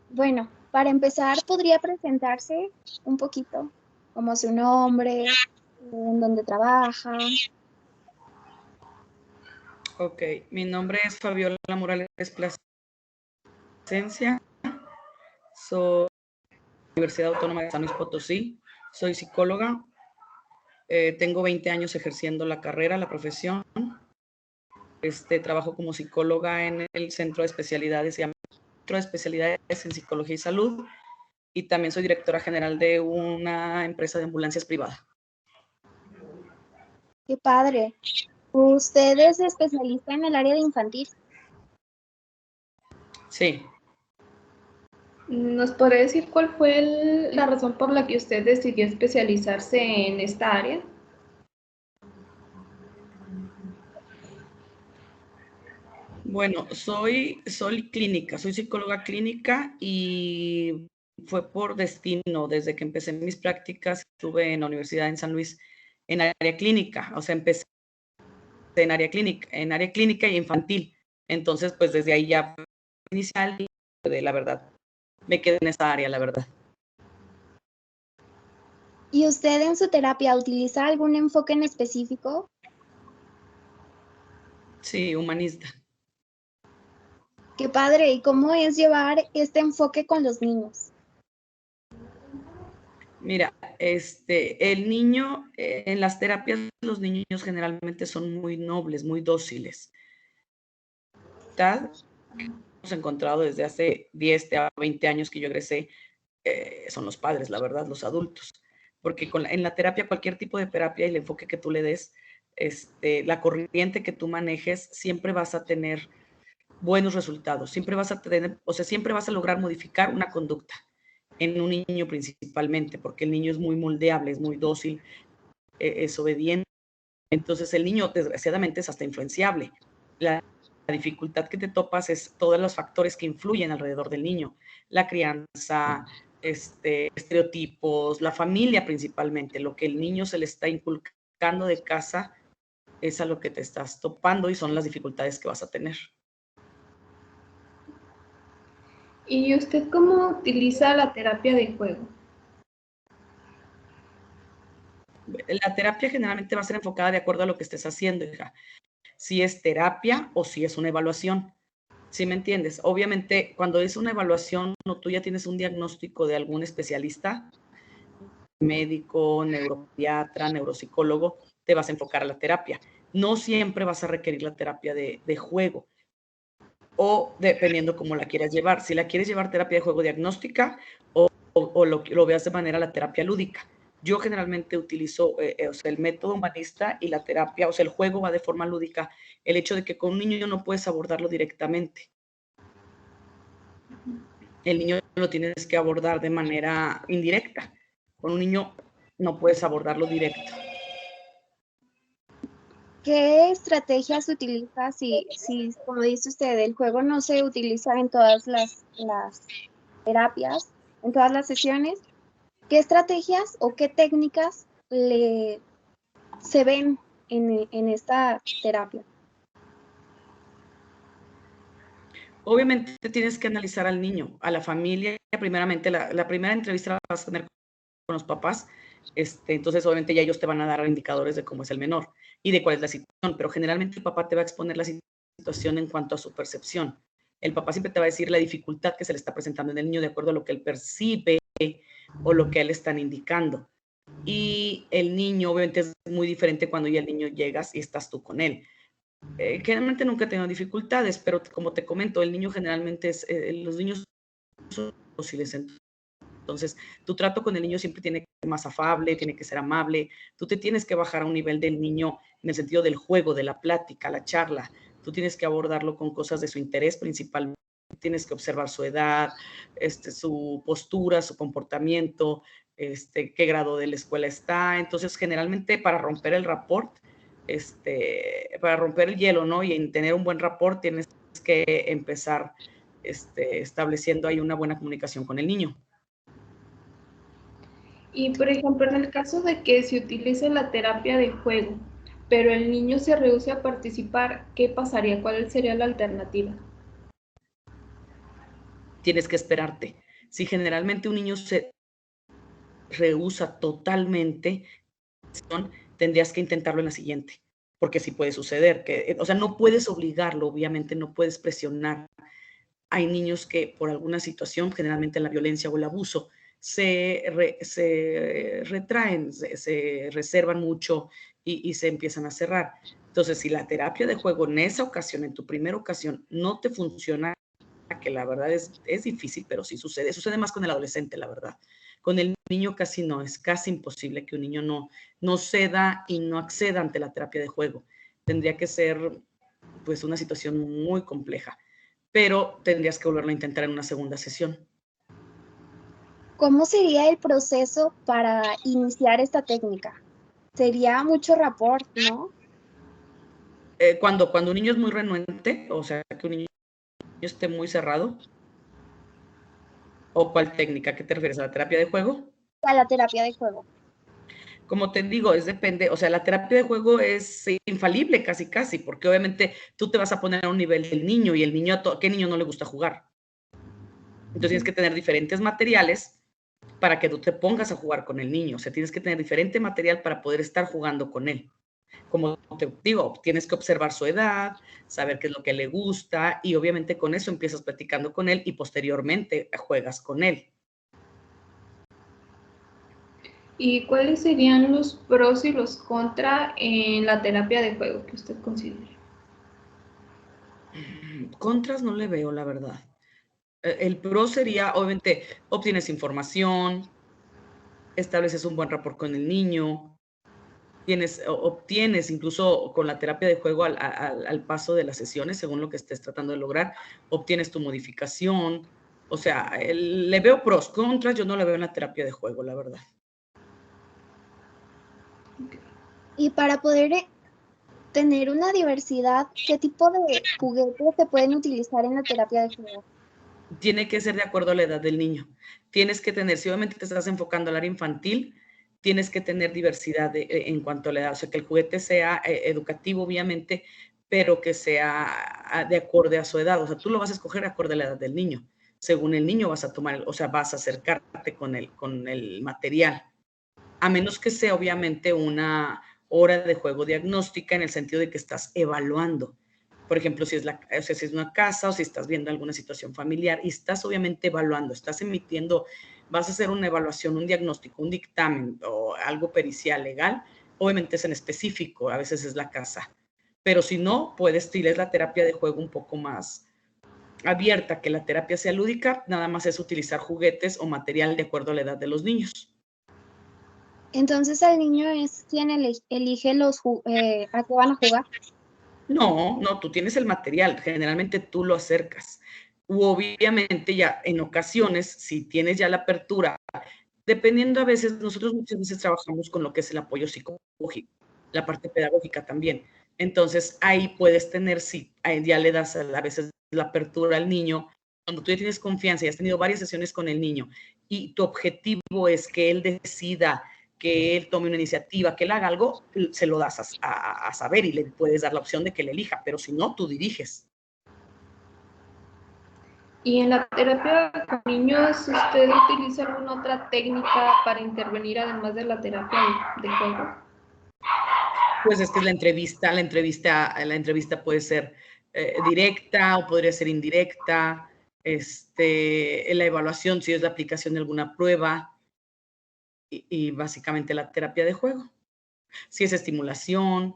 Bueno, para empezar, podría presentarse un poquito, como su nombre, en dónde trabaja. Ok, mi nombre es Fabiola Morales Plasencia, soy de la Universidad Autónoma de San Luis Potosí, soy psicóloga, tengo 20 años ejerciendo la carrera, la profesión, trabajo como psicóloga en el Centro de Especialidades, se llama Centro de Especialidades en Psicología y Salud, y también soy directora general de una empresa de ambulancias privada. Qué padre. ¿Usted es especialista en el área de infantil? Sí. ¿Nos podría decir cuál fue la razón por la que usted decidió especializarse en esta área? Bueno, soy clínica, soy psicóloga clínica y fue por destino. Desde que empecé mis prácticas, estuve en la Universidad en San Luis en área clínica, o sea, empecé en área clínica y infantil. Entonces, pues desde ahí ya inicial, de la verdad, me quedé en esa área, la verdad. ¿Y usted en su terapia utiliza algún enfoque en específico? Sí, humanista. Qué padre. ¿Y cómo es llevar este enfoque con los niños? Mira, el niño, en las terapias, los niños generalmente son muy nobles, muy dóciles. Hemos encontrado desde hace 10 a 20 años que yo egresé, son los padres, la verdad, los adultos. Porque en la terapia, cualquier tipo de terapia y el enfoque que tú le des, la corriente que tú manejes, siempre vas a tener buenos resultados, siempre vas a tener, o sea, siempre vas a lograr modificar una conducta en un niño principalmente, porque el niño es muy moldeable, es muy dócil, es obediente. Entonces el niño, desgraciadamente, es hasta influenciable. La dificultad que te topas es todos los factores que influyen alrededor del niño, la crianza, estereotipos, la familia principalmente, lo que el niño se le está inculcando de casa es a lo que te estás topando y son las dificultades que vas a tener. ¿Y usted cómo utiliza la terapia de juego? La terapia generalmente va a ser enfocada de acuerdo a lo que estés haciendo, hija. Si es terapia o si es una evaluación. ¿Sí me entiendes? Obviamente, cuando es una evaluación o tú ya tienes un diagnóstico de algún especialista, médico, neuropsiquiatra, neuropsicólogo, te vas a enfocar a la terapia. No siempre vas a requerir la terapia de juego o dependiendo cómo la quieras llevar. Si la quieres llevar terapia de juego diagnóstica o lo veas de manera la terapia lúdica. Yo generalmente utilizo o sea, el método humanista y la terapia, o sea, el juego va de forma lúdica. El hecho de que con un niño no puedes abordarlo directamente. El niño lo tienes que abordar de manera indirecta. Con un niño no puedes abordarlo directo. ¿Qué estrategias utiliza si, como dice usted, el juego no se utiliza en todas las terapias, en todas las sesiones? ¿Qué estrategias o qué técnicas se ven en esta terapia? Obviamente tienes que analizar al niño, a la familia. Primeramente, la primera entrevista la vas a tener con los papás. Entonces, obviamente, ya ellos te van a dar indicadores de cómo es el menor y de cuál es la situación. Pero generalmente el papá te va a exponer la situación en cuanto a su percepción. El papá siempre te va a decir la dificultad que se le está presentando en el niño de acuerdo a lo que él percibe o lo que a él están indicando. Y el niño, obviamente, es muy diferente cuando ya el niño llegas y estás tú con él. Generalmente nunca he tenido dificultades, pero como te comento, el niño generalmente es, los niños son dóciles. Entonces, tu trato con el niño siempre tiene que ser más afable, tiene que ser amable. Tú te tienes que bajar a un nivel del niño en el sentido del juego, de la plática, la charla. Tú tienes que abordarlo con cosas de su interés principalmente. Tienes que observar su edad, su postura, su comportamiento, qué grado de la escuela está. Entonces, generalmente para romper el rapport, para romper el hielo, ¿no? Y en tener un buen rapport, tienes que empezar estableciendo ahí una buena comunicación con el niño. Y por ejemplo, en el caso de que se utilice la terapia de juego, pero el niño se rehúse a participar, ¿qué pasaría? ¿Cuál sería la alternativa? tienes que esperarte. Si generalmente un niño se rehúsa totalmente, tendrías que intentarlo en la siguiente, porque sí puede suceder, o sea, no puedes obligarlo, obviamente, no puedes presionar. Hay niños que por alguna situación, generalmente la violencia o el abuso, se retraen, se reservan mucho y se empiezan a cerrar. Entonces, si la terapia de juego en esa ocasión, en tu primera ocasión, no te funciona, que la verdad es difícil, pero sí sucede. Sucede más con el adolescente, la verdad. Con el niño casi no, es casi imposible que un niño no ceda y no acceda ante la terapia de juego. Tendría que ser pues una situación muy compleja, pero tendrías que volverlo a intentar en una segunda sesión. ¿Cómo sería el proceso para iniciar esta técnica? Sería mucho rapport, ¿no? Cuando un niño es muy renuente, o sea, que un niño esté muy cerrado, ¿o cuál técnica? ¿Qué te refieres? ¿A la terapia de juego? A la terapia de juego. Como te digo, depende, o sea, la terapia de juego es infalible casi, casi, porque obviamente tú te vas a poner a un nivel del niño y el niño, ¿qué niño no le gusta jugar? Entonces tienes que tener diferentes materiales para que tú te pongas a jugar con el niño, o sea, tienes que tener diferente material para poder estar jugando con él. Como te digo, tienes que observar su edad, saber qué es lo que le gusta y obviamente con eso empiezas platicando con él y posteriormente juegas con él. ¿Y cuáles serían los pros y los contra en la terapia de juego que usted considera? Contras no le veo, la verdad. El pro sería, obviamente, obtienes información, estableces un buen rapport con el niño, obtienes incluso con la terapia de juego al paso de las sesiones, según lo que estés tratando de lograr, obtienes tu modificación. O sea, le veo pros, contras, yo no le veo en la terapia de juego, la verdad. Y para poder tener una diversidad, ¿qué tipo de juguetes se pueden utilizar en la terapia de juego? Tiene que ser de acuerdo a la edad del niño. Tienes que tener, si obviamente te estás enfocando al área infantil, tienes que tener diversidad en cuanto a la edad, o sea, que el juguete sea educativo, obviamente, pero que sea de acorde a su edad. O sea, tú lo vas a escoger de acuerdo a la edad del niño. Según el niño vas a tomar, o sea, vas a acercarte con el material. A menos que sea, obviamente, una hora de juego diagnóstica en el sentido de que estás evaluando. Por ejemplo, si es una casa o si estás viendo alguna situación familiar y estás obviamente evaluando, estás emitiendo, vas a hacer una evaluación, un diagnóstico, un dictamen o algo pericial legal, obviamente es en específico, a veces es la casa. Pero si no, tienes la terapia de juego un poco más abierta, que la terapia sea lúdica, nada más es utilizar juguetes o material de acuerdo a la edad de los niños. Entonces el niño es quien elige a qué van a jugar. No, tú tienes el material, generalmente tú lo acercas. U obviamente ya en ocasiones, si tienes ya la apertura, dependiendo a veces, nosotros muchas veces trabajamos con lo que es el apoyo psicológico, la parte pedagógica también. Entonces ahí puedes tener, sí, ahí ya le das a veces la apertura al niño. Cuando tú ya tienes confianza y has tenido varias sesiones con el niño y tu objetivo es que él decida, que él tome una iniciativa, que él haga algo, se lo das a saber y le puedes dar la opción de que él elija, pero si no, tú diriges. ¿Y en la terapia con niños usted utiliza alguna otra técnica para intervenir además de la terapia de juego? Pues es que es la entrevista puede ser directa o podría ser indirecta, la evaluación si es la aplicación de alguna prueba y básicamente la terapia de juego, si es estimulación.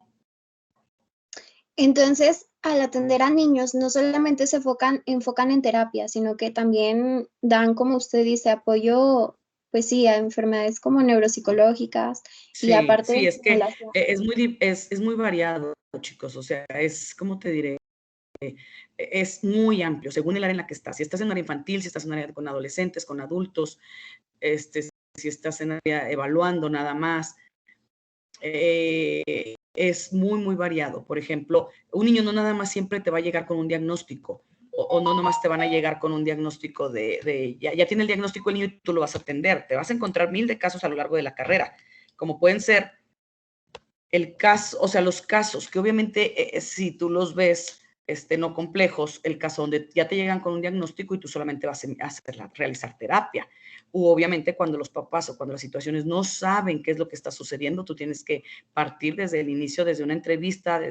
Entonces, al atender a niños, no solamente se enfocan en terapia, sino que también dan, como usted dice, apoyo, pues sí, a enfermedades como neuropsicológicas y Sí, aparte de sí, es que estimulación. es muy variado, chicos, o sea, ¿cómo te diré? Es muy amplio, según el área en la que estás. Si estás en área infantil, si estás en área con adolescentes, con adultos, si estás en área evaluando nada más, es muy, muy variado. Por ejemplo, un niño no nada más siempre te va a llegar con un diagnóstico o no nomás te van a llegar con un diagnóstico ya tiene el diagnóstico el niño y tú lo vas a atender. Te vas a encontrar 1000 de casos a lo largo de la carrera, como pueden ser el caso, o sea, los casos que obviamente si tú los ves no complejos, el caso donde ya te llegan con un diagnóstico y tú solamente vas a realizar terapia. U obviamente cuando los papás o cuando las situaciones no saben qué es lo que está sucediendo, tú tienes que partir desde el inicio, desde una entrevista,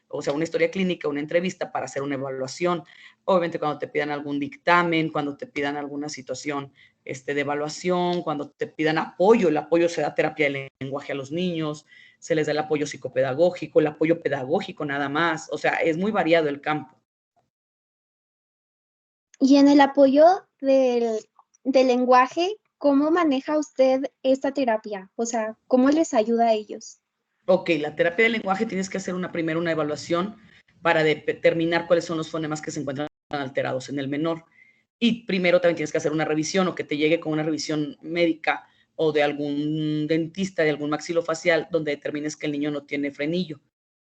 o sea, una historia clínica, una entrevista para hacer una evaluación. Obviamente cuando te pidan algún dictamen, cuando te pidan alguna situación de evaluación, cuando te pidan apoyo, el apoyo se da terapia de lenguaje a los niños, se les da el apoyo psicopedagógico, el apoyo pedagógico nada más, o sea, es muy variado el campo. Y en el apoyo del lenguaje, ¿cómo maneja usted esta terapia? O sea, ¿cómo les ayuda a ellos? Ok, la terapia del lenguaje tienes que hacer primero una evaluación para determinar cuáles son los fonemas que se encuentran alterados en el menor. Y primero también tienes que hacer una revisión o que te llegue con una revisión médica o de algún dentista, de algún maxilofacial, donde determines que el niño no tiene frenillo.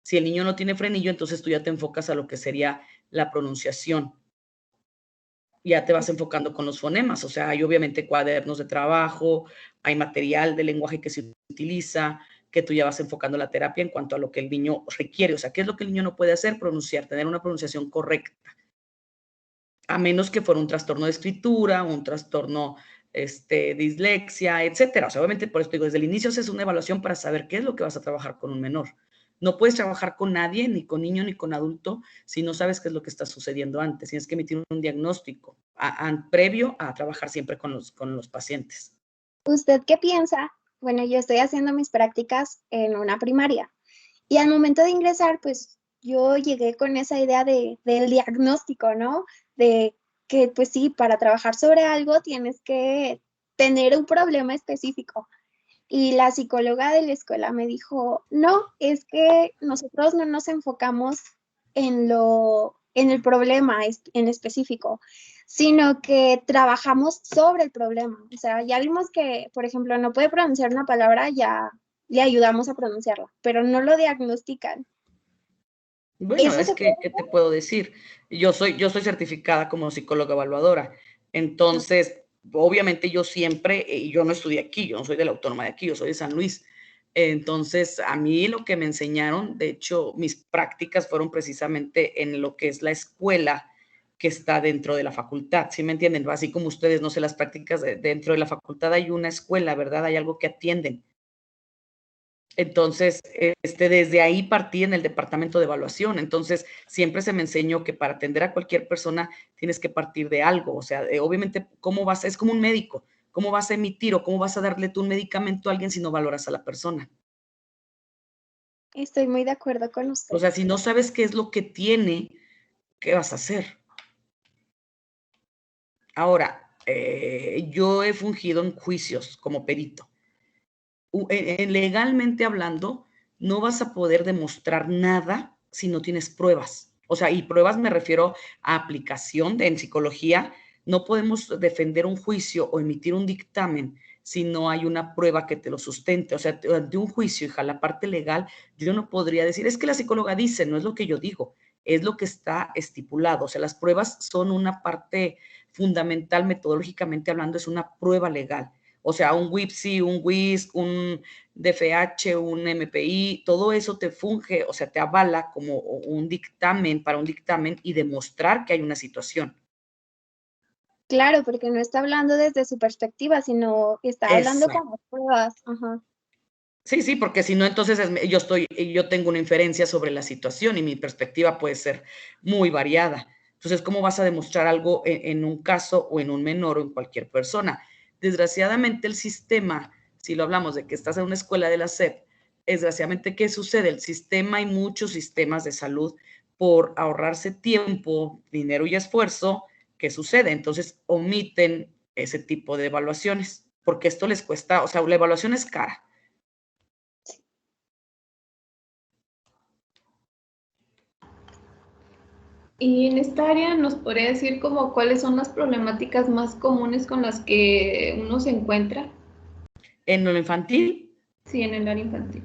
Si el niño no tiene frenillo, entonces tú ya te enfocas a lo que sería la pronunciación. Ya te vas enfocando con los fonemas, o sea, hay obviamente cuadernos de trabajo, hay material de lenguaje que se utiliza, que tú ya vas enfocando la terapia en cuanto a lo que el niño requiere, o sea, ¿qué es lo que el niño no puede hacer? Pronunciar, tener una pronunciación correcta, a menos que fuera un trastorno de escritura, un trastorno dislexia, etcétera. O sea, obviamente, por eso digo, desde el inicio haces una evaluación para saber qué es lo que vas a trabajar con un menor. No puedes trabajar con nadie, ni con niño, ni con adulto, si no sabes qué es lo que está sucediendo antes. Tienes que emitir un diagnóstico previo a trabajar siempre con los pacientes. ¿Usted qué piensa? Bueno, yo estoy haciendo mis prácticas en una primaria y al momento de ingresar, pues yo llegué con esa idea del diagnóstico, ¿no? De que, pues sí, para trabajar sobre algo tienes que tener un problema específico. Y la psicóloga de la escuela me dijo, no, es que nosotros no nos enfocamos en el problema en específico, sino que trabajamos sobre el problema. O sea, ya vimos que, por ejemplo, no puede pronunciar una palabra, ya le ayudamos a pronunciarla, pero no lo diagnostican. Bueno, ¿Eso es se que, puede? ¿qué te puedo decir? Yo soy certificada como psicóloga evaluadora. Entonces, obviamente yo siempre, yo no estudié aquí, yo no soy de la Autónoma de aquí, yo soy de San Luis. Entonces, a mí lo que me enseñaron, de hecho, mis prácticas fueron precisamente en lo que es la escuela que está dentro de la facultad, ¿sí me entienden? Así como ustedes, no sé, las prácticas dentro de la facultad hay una escuela, ¿verdad? Hay algo que atienden. Entonces, desde ahí partí en el departamento de evaluación. Entonces, siempre se me enseñó que para atender a cualquier persona tienes que partir de algo. O sea, obviamente, es como un médico, ¿cómo vas a emitir o cómo vas a darle tú un medicamento a alguien si no valoras a la persona? Estoy muy de acuerdo con O usted. sea, si no sabes qué es lo que tiene, ¿qué vas a hacer? Ahora, yo he fungido en juicios como perito. Legalmente hablando, no vas a poder demostrar nada si no tienes pruebas. O sea, y pruebas me refiero a aplicación en psicología. No podemos defender un juicio o emitir un dictamen si no hay una prueba que te lo sustente. O sea, de un juicio, hija, la parte legal, yo no podría decir, es que la psicóloga dice, no es lo que yo digo, es lo que está estipulado. O sea, las pruebas son una parte fundamental, metodológicamente hablando, es una prueba legal. O sea, un WIPSI, un WISC, un DFH, un MPI, todo eso te funge, o sea, te avala como un dictamen para un dictamen y demostrar que hay una situación. Claro, porque no está hablando desde su perspectiva, sino está hablando Exacto. con las pruebas. Ajá. Sí, sí, porque si no, entonces yo tengo una inferencia sobre la situación y mi perspectiva puede ser muy variada. Entonces, ¿cómo vas a demostrar algo en un caso o en un menor o en cualquier persona? Desgraciadamente, el sistema, si lo hablamos de que estás en una escuela de la SEP, desgraciadamente, ¿qué sucede? El sistema, hay muchos sistemas de salud por ahorrarse tiempo, dinero y esfuerzo, ¿qué sucede? Entonces, omiten ese tipo de evaluaciones, porque esto les cuesta, o sea, la evaluación es cara. Y en esta área nos podría decir como cuáles son las problemáticas más comunes con las que uno se encuentra. En lo infantil, Sí, en el área infantil.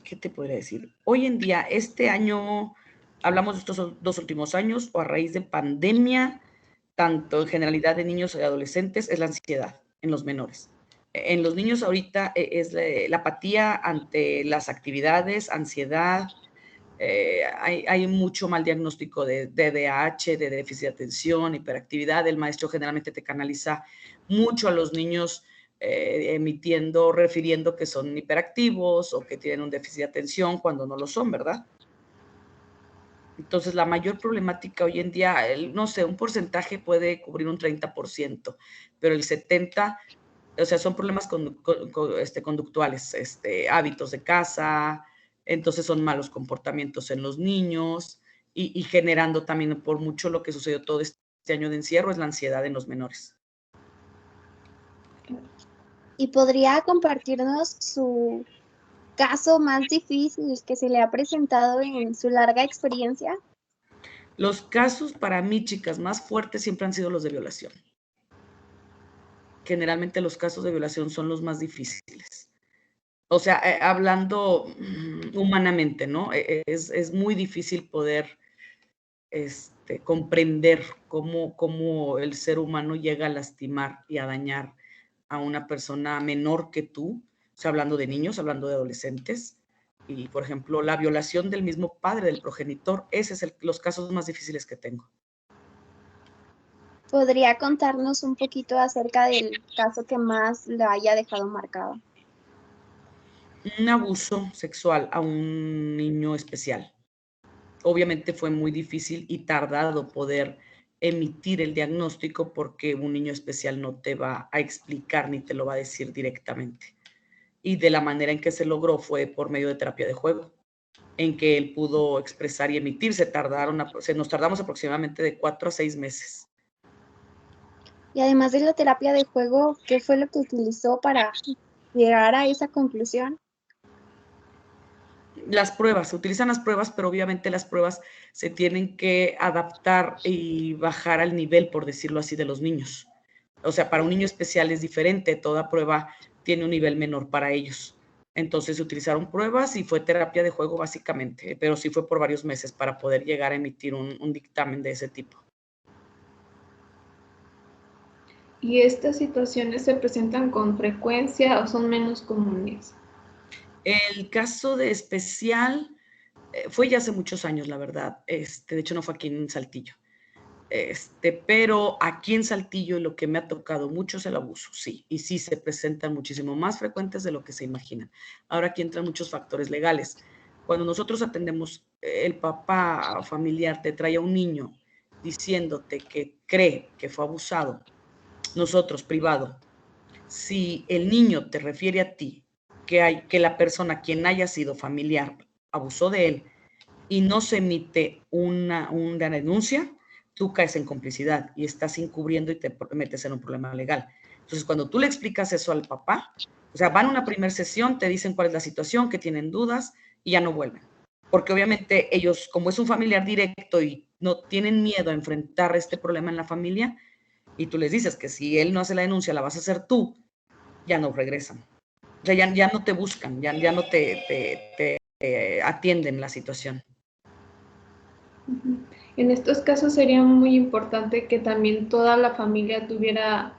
¿qué te podría decir? Hoy en día, este año, hablamos de estos 2 últimos años, o a raíz de pandemia, tanto en generalidad de niños y adolescentes, es la ansiedad en los menores. En los niños ahorita es la apatía ante las actividades, ansiedad, Hay mucho mal diagnóstico de TDAH, de déficit de atención, hiperactividad. El maestro generalmente te canaliza mucho a los niños refiriendo que son hiperactivos o que tienen un déficit de atención cuando no lo son, ¿verdad? Entonces, la mayor problemática hoy en día, no sé, un porcentaje puede cubrir un 30%, pero el 70%, o sea, son problemas conductuales, hábitos de casa, entonces son malos comportamientos en los niños y generando también por mucho lo que sucedió todo este año de encierro es la ansiedad en los menores. ¿Y podría compartirnos su caso más difícil que se le ha presentado en su larga experiencia? Los casos para mí, chicas, más fuertes siempre han sido los de violación. Generalmente los casos de violación son los más difíciles. O sea, hablando humanamente, ¿no? Es muy difícil poder comprender cómo el ser humano llega a lastimar y a dañar a una persona menor que tú, o sea, hablando de niños, hablando de adolescentes, y por ejemplo, la violación del mismo padre, del progenitor, ese es los casos más difíciles que tengo. ¿Podría contarnos un poquito acerca del caso que más le haya dejado marcado? Un abuso sexual a un niño especial. Obviamente fue muy difícil y tardado poder emitir el diagnóstico porque un niño especial no te va a explicar ni te lo va a decir directamente. Y de la manera en que se logró fue por medio de terapia de juego, en que él pudo expresar y emitir. Nos tardamos aproximadamente de 4 a 6 meses. Y además de la terapia de juego, ¿qué fue lo que utilizó para llegar a esa conclusión? Las pruebas, se utilizan las pruebas, pero obviamente las pruebas se tienen que adaptar y bajar al nivel, por decirlo así, de los niños. O sea, para un niño especial es diferente, toda prueba tiene un nivel menor para ellos. Entonces se utilizaron pruebas y fue terapia de juego básicamente, pero sí fue por varios meses para poder llegar a emitir un dictamen de ese tipo. ¿Y estas situaciones se presentan con frecuencia o son menos comunes? El caso de especial fue ya hace muchos años, la verdad. De hecho, no fue aquí en Saltillo. Pero aquí en Saltillo lo que me ha tocado mucho es el abuso, sí, y sí se presentan muchísimo más frecuentes de lo que se imaginan. Ahora aquí entran muchos factores legales. Cuando nosotros atendemos, el papá familiar te trae a un niño diciéndote que cree que fue abusado, nosotros, privado, si el niño te refiere a ti que la persona, quien haya sido familiar, abusó de él y no se emite una denuncia, tú caes en complicidad y estás encubriendo y te metes en un problema legal. Entonces, cuando tú le explicas eso al papá, o sea, van a una primera sesión, te dicen cuál es la situación, que tienen dudas y ya no vuelven. Porque obviamente ellos, como es un familiar directo y no tienen miedo a enfrentar este problema en la familia, y tú les dices que si él no hace la denuncia, la vas a hacer tú, ya no regresan. O sea, ya no te buscan, ya no te atienden la situación. En estos casos sería muy importante que también toda la familia tuviera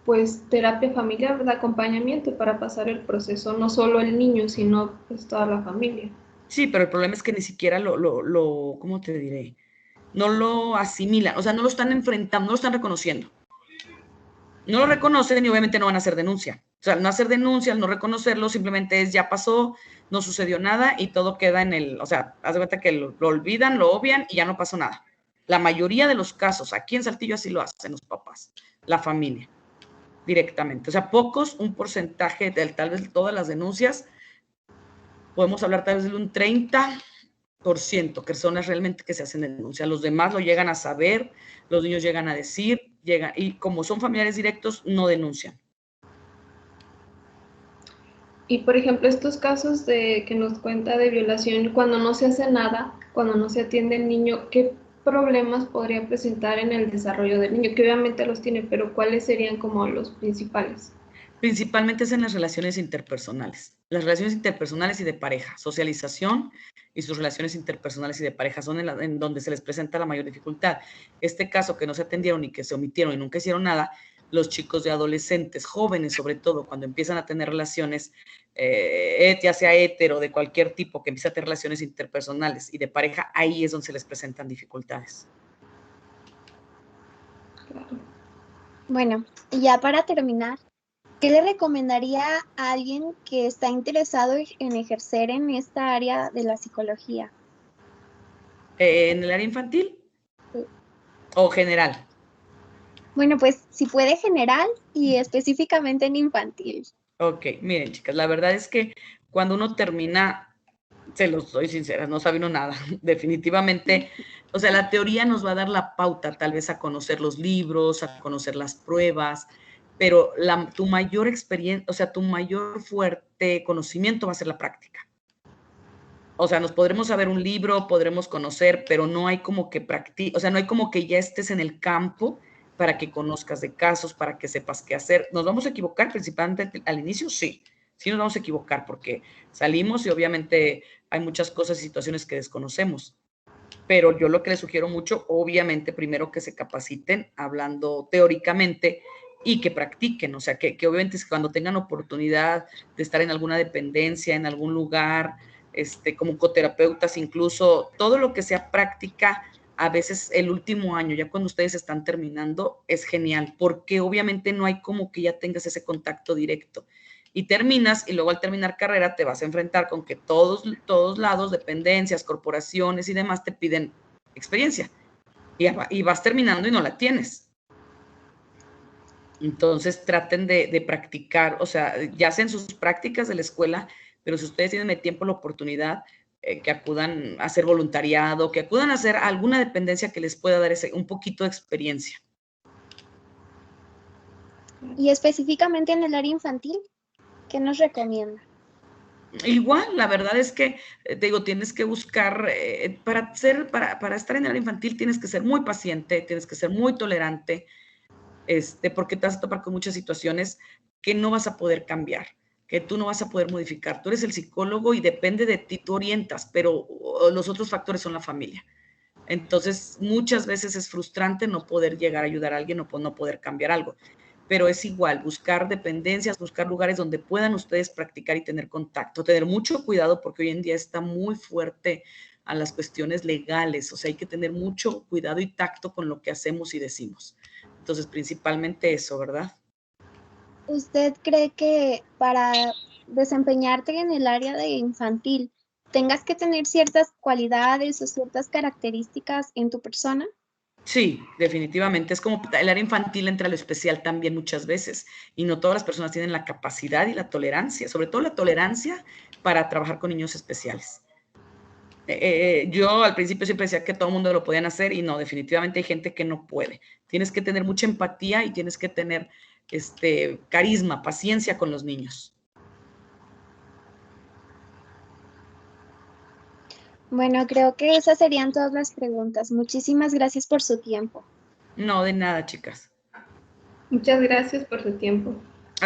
pues terapia familiar, de acompañamiento para pasar el proceso, no solo el niño, sino pues toda la familia. Sí, pero el problema es que ni siquiera ¿cómo te diré? No lo asimilan, o sea, no lo están enfrentando, no lo están reconociendo. No lo reconocen y obviamente no van a hacer denuncia. O sea, no hacer denuncia, no reconocerlo, simplemente es ya pasó, no sucedió nada y todo queda o sea, haz de cuenta que lo olvidan, lo obvian y ya no pasó nada. La mayoría de los casos, aquí en Saltillo así lo hacen los papás, la familia, directamente. O sea, un porcentaje, tal vez todas las denuncias, podemos hablar tal vez de un 30%, personas realmente que se hacen denuncia. Los demás lo llegan a saber, los niños llegan a decir, y como son familiares directos, no denuncian. Y por ejemplo, estos casos que nos cuenta de violación, cuando no se hace nada, cuando no se atiende el niño, ¿qué problemas podría presentar en el desarrollo del niño? Que obviamente los tiene, pero ¿cuáles serían como los principales? Principalmente es en las relaciones interpersonales. Las relaciones interpersonales y de pareja, socialización y sus relaciones interpersonales y de pareja son en donde se les presenta la mayor dificultad. Este caso que no se atendieron y que se omitieron y nunca hicieron nada, los chicos de adolescentes, jóvenes sobre todo, cuando empiezan a tener relaciones, ya sea hetero, de cualquier tipo, que empieza a tener relaciones interpersonales y de pareja, ahí es donde se les presentan dificultades. Claro. Bueno, y ya para terminar, ¿qué le recomendaría a alguien que está interesado en ejercer en esta área de la psicología? ¿En el área infantil Sí. o general? Bueno, pues si puede general y específicamente en infantil. Ok, miren, chicas, la verdad es que cuando uno termina, se los soy sincera, no sabe uno nada, definitivamente. O sea, la teoría nos va a dar la pauta, tal vez a conocer los libros, a conocer las pruebas, pero tu mayor experiencia, o sea, tu mayor fuerte conocimiento va a ser la práctica. O sea, nos podremos saber un libro, podremos conocer, pero no hay como que o sea, no hay como que ya estés en el campo para que conozcas de casos, para que sepas qué hacer. ¿Nos vamos a equivocar principalmente al inicio? Sí, sí nos vamos a equivocar porque salimos y obviamente hay muchas cosas y situaciones que desconocemos. Pero yo lo que les sugiero mucho, obviamente, primero que se capaciten hablando teóricamente y que practiquen, o sea, que obviamente cuando tengan oportunidad de estar en alguna dependencia, en algún lugar, como coterapeutas, incluso todo lo que sea práctica, a veces el último año, ya cuando ustedes están terminando, es genial, porque obviamente no hay como que ya tengas ese contacto directo. Y terminas, y luego al terminar carrera te vas a enfrentar con que todos lados, dependencias, corporaciones y demás te piden experiencia. Y vas terminando y no la tienes. Entonces traten de practicar, o sea, ya hacen sus prácticas de la escuela, pero si ustedes tienen el tiempo, la oportunidad, que acudan a hacer voluntariado, que acudan a hacer alguna dependencia que les pueda dar un poquito de experiencia. Y específicamente en el área infantil, ¿qué nos recomienda? Igual, la verdad es que, te digo, tienes que buscar, para estar en el área infantil tienes que ser muy paciente, tienes que ser muy tolerante, porque te vas a topar con muchas situaciones que no vas a poder cambiar, que tú no vas a poder modificar. Tú eres el psicólogo y depende de ti, tú orientas, pero los otros factores son la familia. Entonces, muchas veces es frustrante no poder llegar a ayudar a alguien o no poder cambiar algo. Pero es igual, buscar dependencias, buscar lugares donde puedan ustedes practicar y tener contacto, tener mucho cuidado porque hoy en día está muy fuerte a las cuestiones legales, o sea, hay que tener mucho cuidado y tacto con lo que hacemos y decimos. Entonces, principalmente eso, ¿verdad? ¿Usted cree que para desempeñarte en el área de infantil tengas que tener ciertas cualidades o ciertas características en tu persona? Sí, definitivamente. Es como el área infantil entra a lo especial también muchas veces y no todas las personas tienen la capacidad y la tolerancia, sobre todo la tolerancia para trabajar con niños especiales. Yo al principio siempre decía que todo el mundo lo podían hacer y no, definitivamente hay gente que no puede. Tienes que tener mucha empatía y tienes que tener carisma, paciencia con los niños. Bueno, creo que esas serían todas las preguntas. Muchísimas gracias por su tiempo. No, de nada, chicas. Muchas gracias por su tiempo.